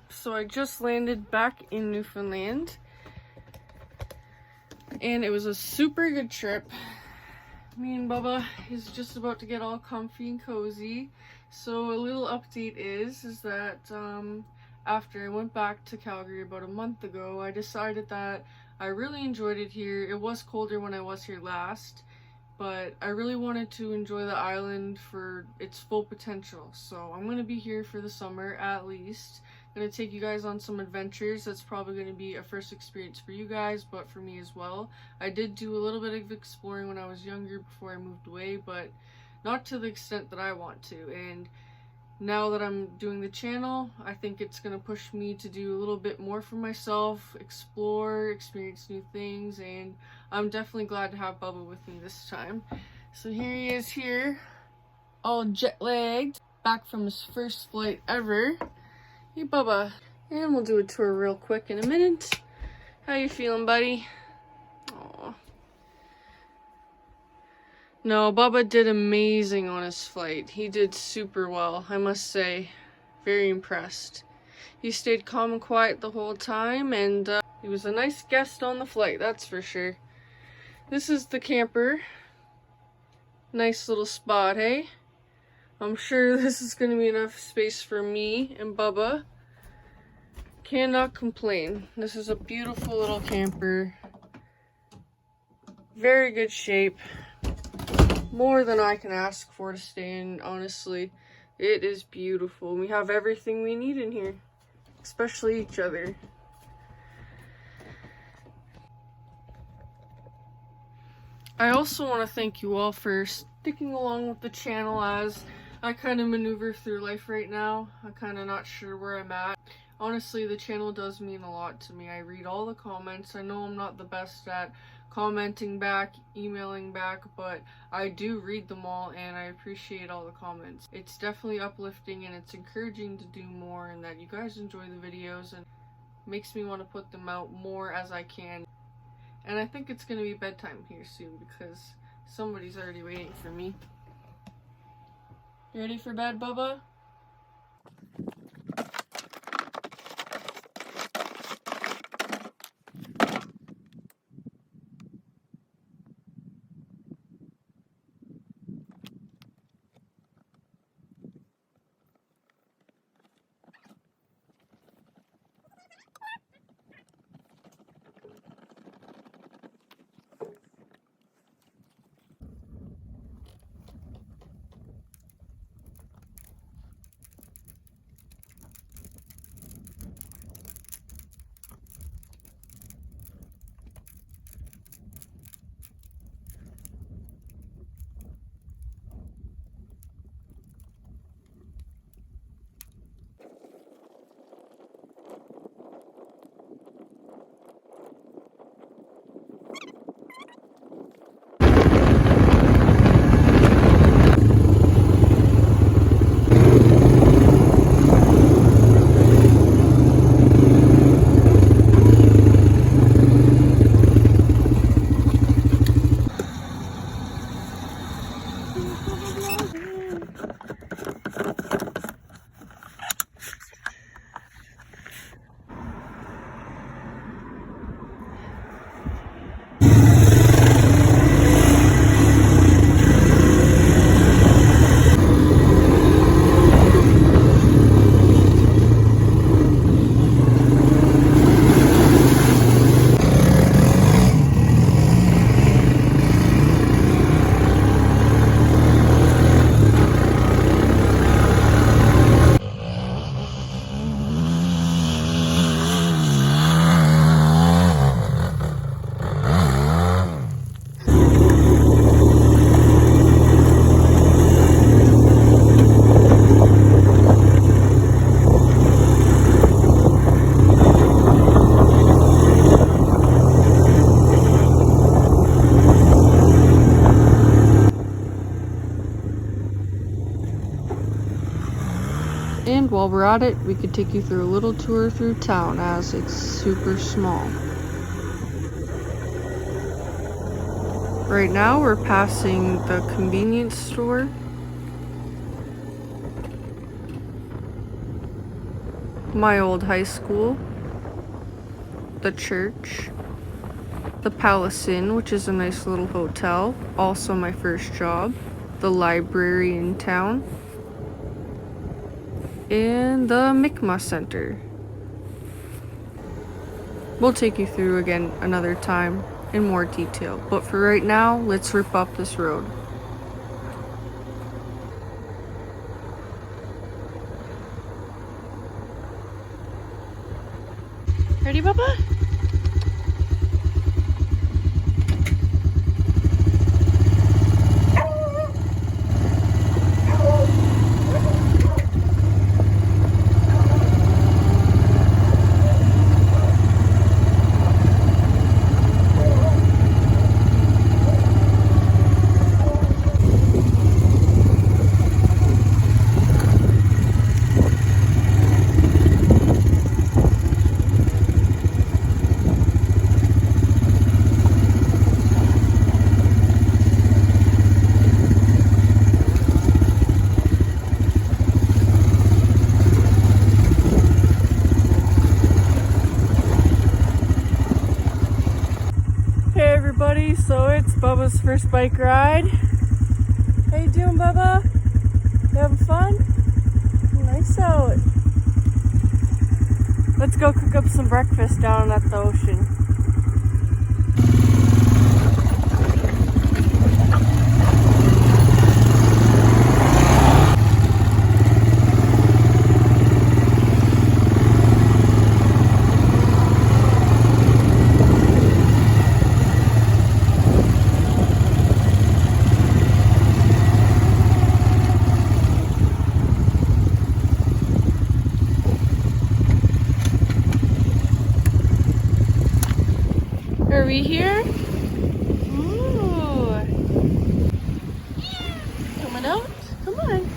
So I just landed back in Newfoundland, and it was a super good trip. Me and Bubba is just about to get all comfy and cozy. So a little update is that after I went back to Calgary about a month ago, I decided that I really enjoyed it here. It was colder when I was here last, but I really wanted to enjoy the island for its full potential. So I'm going to be here for the summer at least. I'm going to take you guys on some adventures. That's probably going to be a first experience for you guys, but for me as well. I did do a little bit of exploring when I was younger before I moved away, but not to the extent that I want to. And now that I'm doing the channel, I think it's going to push me to do a little bit more for myself, explore, experience new things, and I'm definitely glad to have Bubba with me this time. So here he is here, all jet-lagged, back from his first flight ever. Hey Bubba, and we'll do a tour real quick in a minute. How you feeling, buddy? Aww. No, Bubba did amazing on his flight. He did super well, I must say. Very impressed. He stayed calm and quiet the whole time, and he was a nice guest on the flight, that's for sure. This is the camper. Nice little spot, hey? I'm sure this is going to be enough space for me and Bubba. Cannot complain. This is a beautiful little camper. Very good shape. More than I can ask for to stay in, honestly. It is beautiful. We have everything we need in here, especially each other. I also want to thank you all for sticking along with the channel as I kind of maneuver through life right now. I'm kind of not sure where I'm at. Honestly, the channel does mean a lot to me. I read all the comments. I know I'm not the best at commenting back, emailing back, but I do read them all and I appreciate all the comments. It's definitely uplifting and it's encouraging to do more, and that you guys enjoy the videos and makes me want to put them out more as I can. And I think it's going to be bedtime here soon because somebody's already waiting for me. You ready for bed, Bubba? And while we're at it, we could take you through a little tour through town as it's super small. Right now we're passing the convenience store. my old high school, the church, the Palace Inn, which is a nice little hotel, also my first job, the library in town, and the Mi'kmaq Center. We'll take you through again another time in more detail, but for right now, let's rip up this road. Ready, Bubba? So it's Bubba's first bike ride. How you doing, Bubba? You having fun? Nice out. Let's go cook up some breakfast down at the ocean. Are we here? Ooh. Coming out? Come on.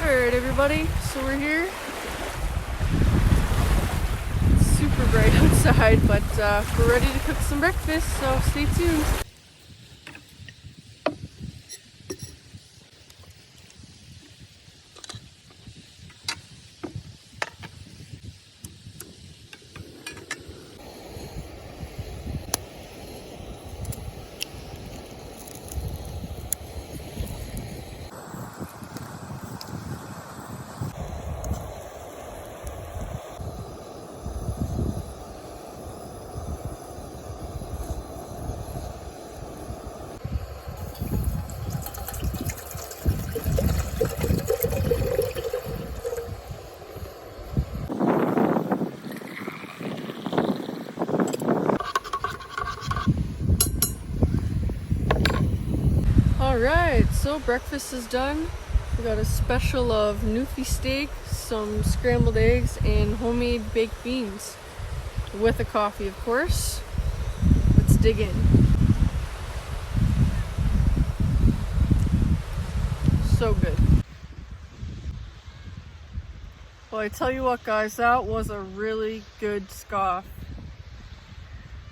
Alright, everybody, so we're here. It's super bright outside, but we're ready to cook some breakfast, so stay tuned. Alright, so breakfast is done. We got a special of Newfie steak, some scrambled eggs, and homemade baked beans. With a coffee, of course. Let's dig in. So good. Well, I tell you what, guys, that was a really good scoff.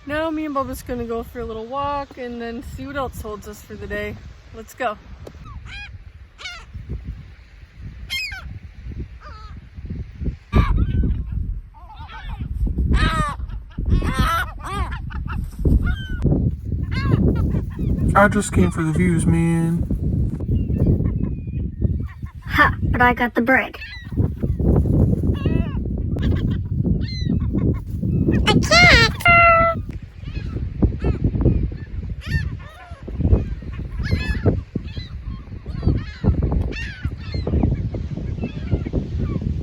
Now me and Bubba's gonna go for a little walk and then see what else holds us for the day. Let's go. I just came for the views, man. Ha, but I got the bread. I can't.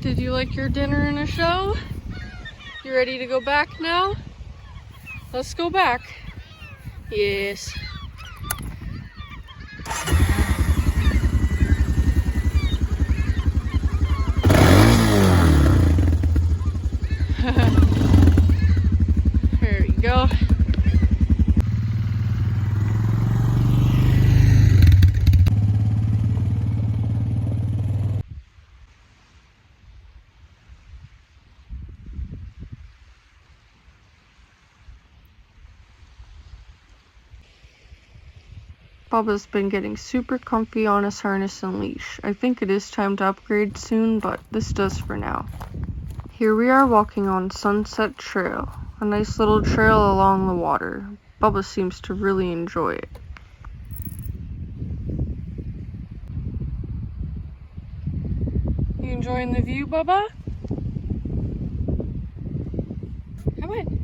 Did you like your dinner and a show? You ready to go back now? Let's go back. Yes. There we go. Bubba's been getting super comfy on his harness and leash. I think it is time to upgrade soon, but this does for now. Here we are walking on Sunset Trail, a nice little trail along the water. Bubba seems to really enjoy it. You enjoying the view, Bubba? Come on.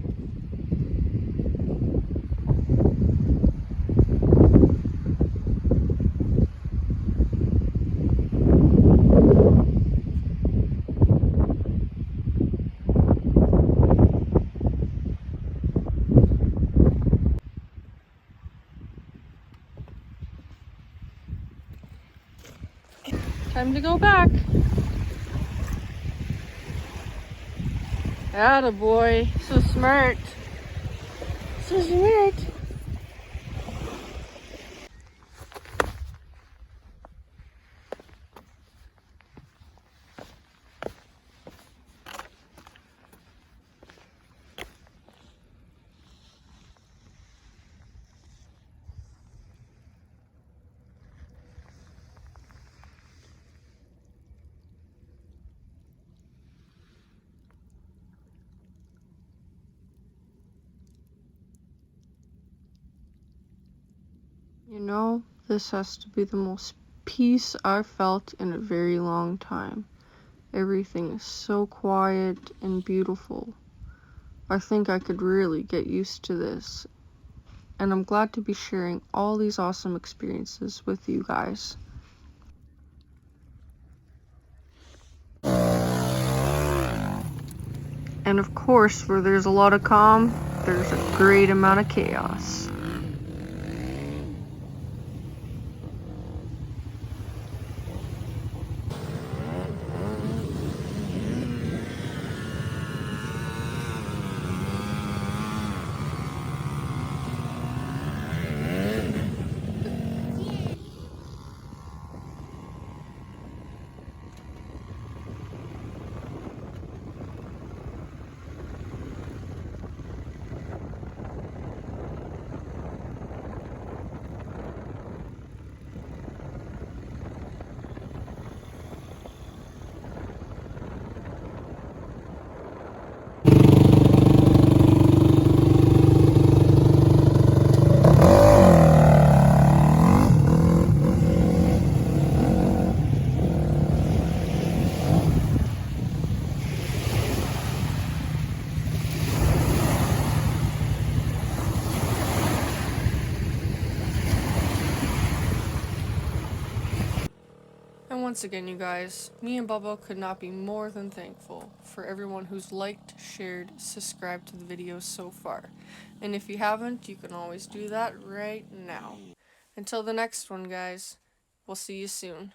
Time to go back. Attaboy. So smart. So smart. You know, this has to be the most peace I've felt in a very long time. Everything is so quiet and beautiful. I think I could really get used to this. And I'm glad to be sharing all these awesome experiences with you guys. And of course, where there's a lot of calm, there's a great amount of chaos. And once again, you guys, me and Bubba could not be more than thankful for everyone who's liked, shared, subscribed to the videos so far. And if you haven't, you can always do that right now. Until the next one, guys, we'll see you soon.